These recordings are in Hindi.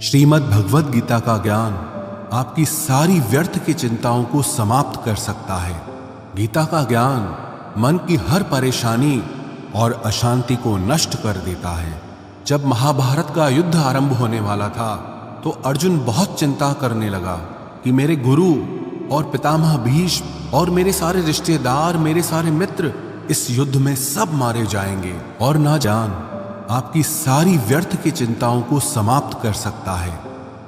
श्रीमद् भगवद गीता का ज्ञान आपकी सारी व्यर्थ की चिंताओं को समाप्त कर सकता है। गीता का ज्ञान मन की हर परेशानी और अशांति को नष्ट कर देता है। जब महाभारत का युद्ध आरंभ होने वाला था तो अर्जुन बहुत चिंता करने लगा कि मेरे गुरु और पितामह भीष्म और मेरे सारे रिश्तेदार, मेरे सारे मित्र इस युद्ध में सब मारे जाएंगे। और ना जान आपकी सारी व्यर्थ की चिंताओं को समाप्त कर सकता है।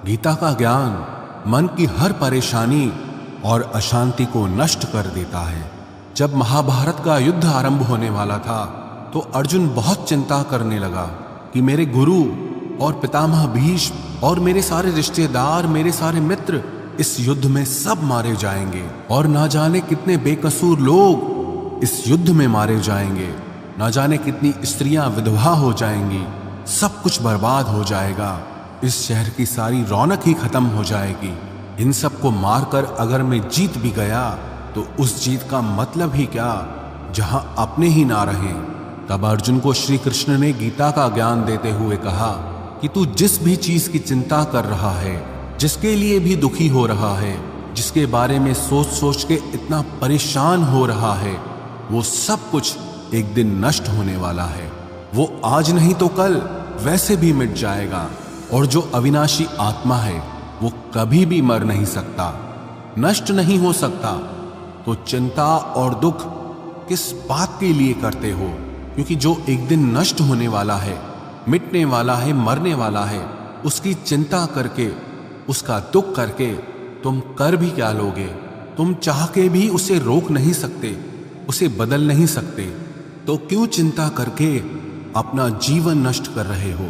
गीता का ज्ञान मन की हर परेशानी और अशांति को नष्ट कर देता है। जब महाभारत का युद्ध आरंभ होने वाला था तो अर्जुन बहुत चिंता करने लगा कि मेरे गुरु और पितामह भीष्म और मेरे सारे रिश्तेदार, मेरे सारे मित्र इस युद्ध में सब मारे जाएंगे। और ना जाने कितने बेकसूर लोग इस युद्ध में मारे जाएंगे, ना जाने कितनी स्त्रियां विधवा हो जाएंगी, सब कुछ बर्बाद हो जाएगा, इस शहर की सारी रौनक ही खत्म हो जाएगी। इन सब को मारकर अगर मैं जीत भी गया तो उस जीत का मतलब ही क्या, जहां अपने ही ना रहे। तब अर्जुन को श्री कृष्ण ने गीता का ज्ञान देते हुए कहा कि तू जिस भी चीज की चिंता कर रहा है, जिसके लिए भी दुखी हो रहा है, जिसके बारे में सोच सोच के इतना परेशान हो रहा है, वो सब कुछ एक दिन नष्ट होने वाला है। वो आज नहीं तो कल वैसे भी मिट जाएगा। और जो अविनाशी आत्मा है वो कभी भी मर नहीं सकता, नष्ट नहीं हो सकता। तो चिंता और दुख किस बात के लिए करते हो? क्योंकि जो एक दिन नष्ट होने वाला है, मिटने वाला है, मरने वाला है, उसकी चिंता करके, उसका दुख करके तुम कर भी क्या लोगे? तुम चाह के भी उसे रोक नहीं सकते, उसे बदल नहीं सकते। तो क्यों चिंता करके अपना जीवन नष्ट कर रहे हो?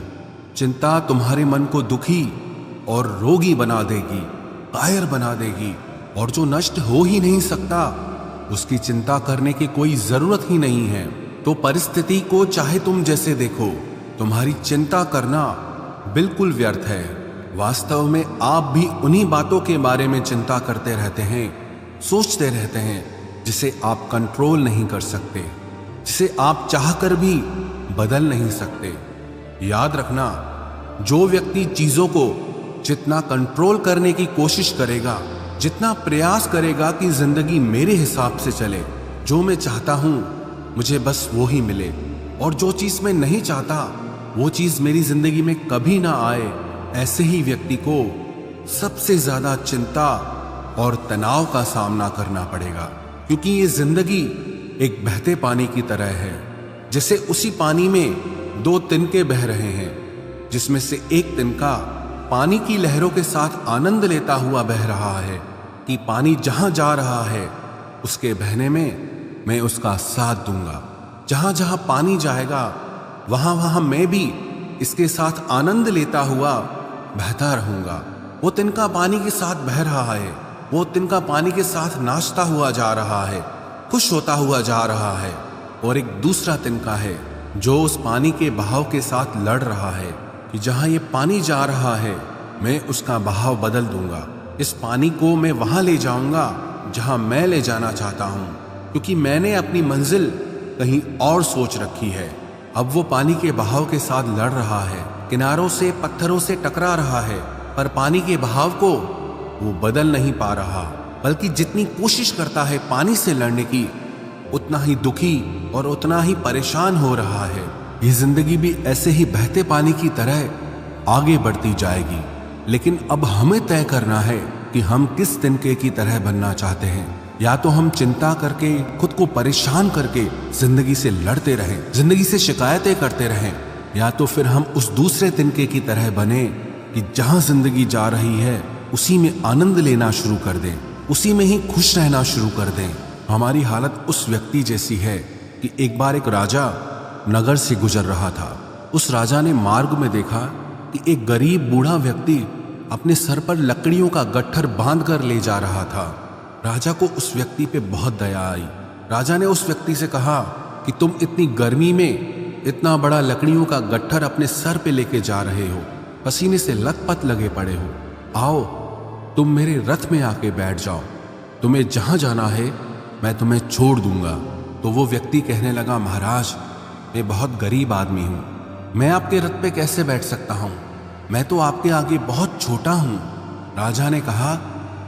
चिंता तुम्हारे मन को दुखी और रोगी बना देगी, कायर बना देगी। और जो नष्ट हो ही नहीं सकता उसकी चिंता करने की कोई जरूरत ही नहीं है। तो परिस्थिति को चाहे तुम जैसे देखो, तुम्हारी चिंता करना बिल्कुल व्यर्थ है। वास्तव में आप भी उन्हीं बातों के बारे में चिंता करते रहते हैं, सोचते रहते हैं, जिसे आप कंट्रोल नहीं कर सकते, जिसे आप चाहकर भी बदल नहीं सकते। याद रखना, जो व्यक्ति चीजों को जितना कंट्रोल करने की कोशिश करेगा, जितना प्रयास करेगा कि जिंदगी मेरे हिसाब से चले, जो मैं चाहता हूं मुझे बस वो ही मिले, और जो चीज मैं नहीं चाहता वो चीज मेरी जिंदगी में कभी ना आए, ऐसे ही व्यक्ति को सबसे ज्यादा चिंता और तनाव का सामना करना पड़ेगा। क्योंकि ये जिंदगी एक बहते पानी की तरह है, जैसे उसी पानी में दो तिनके बह रहे हैं, जिसमें से एक तिनका पानी की लहरों के साथ आनंद लेता हुआ बह रहा है कि पानी जहां जा रहा है उसके बहने में मैं उसका साथ दूंगा। जहां जहां पानी जाएगा वहां वहां मैं भी इसके साथ आनंद लेता हुआ बहता रहूंगा। वो तिनका पानी के साथ बह रहा है, वो तिनका पानी के साथ नाचता हुआ जा रहा है, खुश होता हुआ जा रहा है। और एक दूसरा तिनका है जो उस पानी के बहाव के साथ लड़ रहा है कि जहां ये पानी जा रहा है मैं उसका बहाव बदल दूंगा, इस पानी को मैं वहां ले जाऊंगा जहां मैं ले जाना चाहता हूं, क्योंकि मैंने अपनी मंजिल कहीं और सोच रखी है। अब वो पानी के बहाव के साथ लड़ रहा है, किनारों से पत्थरों से टकरा रहा है, पर पानी के बहाव को वो बदल नहीं पा रहा, बल्कि जितनी कोशिश करता है पानी से लड़ने की, उतना ही दुखी और उतना ही परेशान हो रहा है। ये जिंदगी भी ऐसे ही बहते पानी की तरह आगे बढ़ती जाएगी। लेकिन अब हमें तय करना है कि हम किस तिनके की तरह बनना चाहते हैं। या तो हम चिंता करके, खुद को परेशान करके जिंदगी से लड़ते रहें, जिंदगी से शिकायतें करते रहें, या तो फिर हम उस दूसरे तिनके की तरह बने कि जहां जिंदगी जा रही है उसी में आनंद लेना शुरू कर दें, उसी में ही खुश रहना शुरू कर दें। हमारी हालत उस व्यक्ति जैसी है कि एक बार एक राजा नगर से गुजर रहा था। उस राजा ने मार्ग में देखा कि एक गरीब बूढ़ा व्यक्ति अपने सर पर लकड़ियों का गट्ठर बांध कर ले जा रहा था। राजा को उस व्यक्ति पे बहुत दया आई। राजा ने उस व्यक्ति से कहा कि तुम इतनी गर्मी में इतना बड़ा लकड़ियों का गट्ठर अपने सर पे लेके जा रहे हो, पसीने से लथपथ लगे पड़े हो, आओ तुम मेरे रथ में आके बैठ जाओ, तुम्हें जहां जाना है मैं तुम्हें छोड़ दूंगा। तो वो व्यक्ति कहने लगा, महाराज मैं बहुत गरीब आदमी हूं, मैं आपके रथ पे कैसे बैठ सकता हूं? मैं तो आपके आगे बहुत छोटा हूं। राजा ने कहा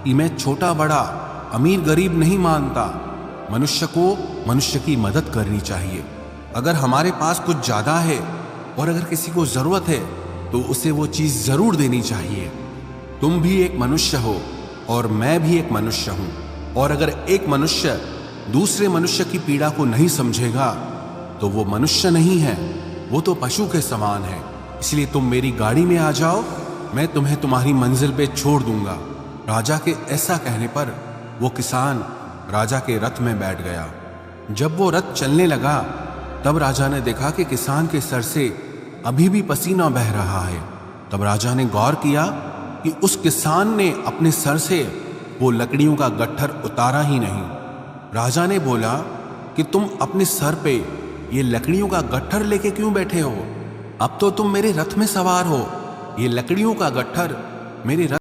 कि मैं छोटा बड़ा, अमीर गरीब नहीं मानता। मनुष्य को मनुष्य की मदद करनी चाहिए। अगर हमारे पास कुछ ज्यादा है और अगर किसी को जरूरत है तो उसे वो चीज जरूर देनी चाहिए। तुम भी एक मनुष्य हो और मैं भी एक मनुष्य हूं, और अगर एक मनुष्य दूसरे मनुष्य की पीड़ा को नहीं समझेगा तो वो मनुष्य नहीं है, वो तो पशु के समान है। इसलिए तुम मेरी गाड़ी में आ जाओ, मैं तुम्हें तुम्हारी मंजिल पे छोड़ दूंगा। राजा के ऐसा कहने पर वो किसान राजा के रथ में बैठ गया। जब वो रथ चलने लगा तब राजा ने देखा कि किसान के सर से अभी भी पसीना बह रहा है। तब राजा ने गौर किया कि उस किसान ने अपने सर से वो लकड़ियों का गट्ठर उतारा ही नहीं। राजा ने बोला कि तुम अपने सर पे ये लकड़ियों का गट्ठर लेके क्यों बैठे हो? अब तो तुम मेरे रथ में सवार हो, ये लकड़ियों का गट्ठर मेरे रथ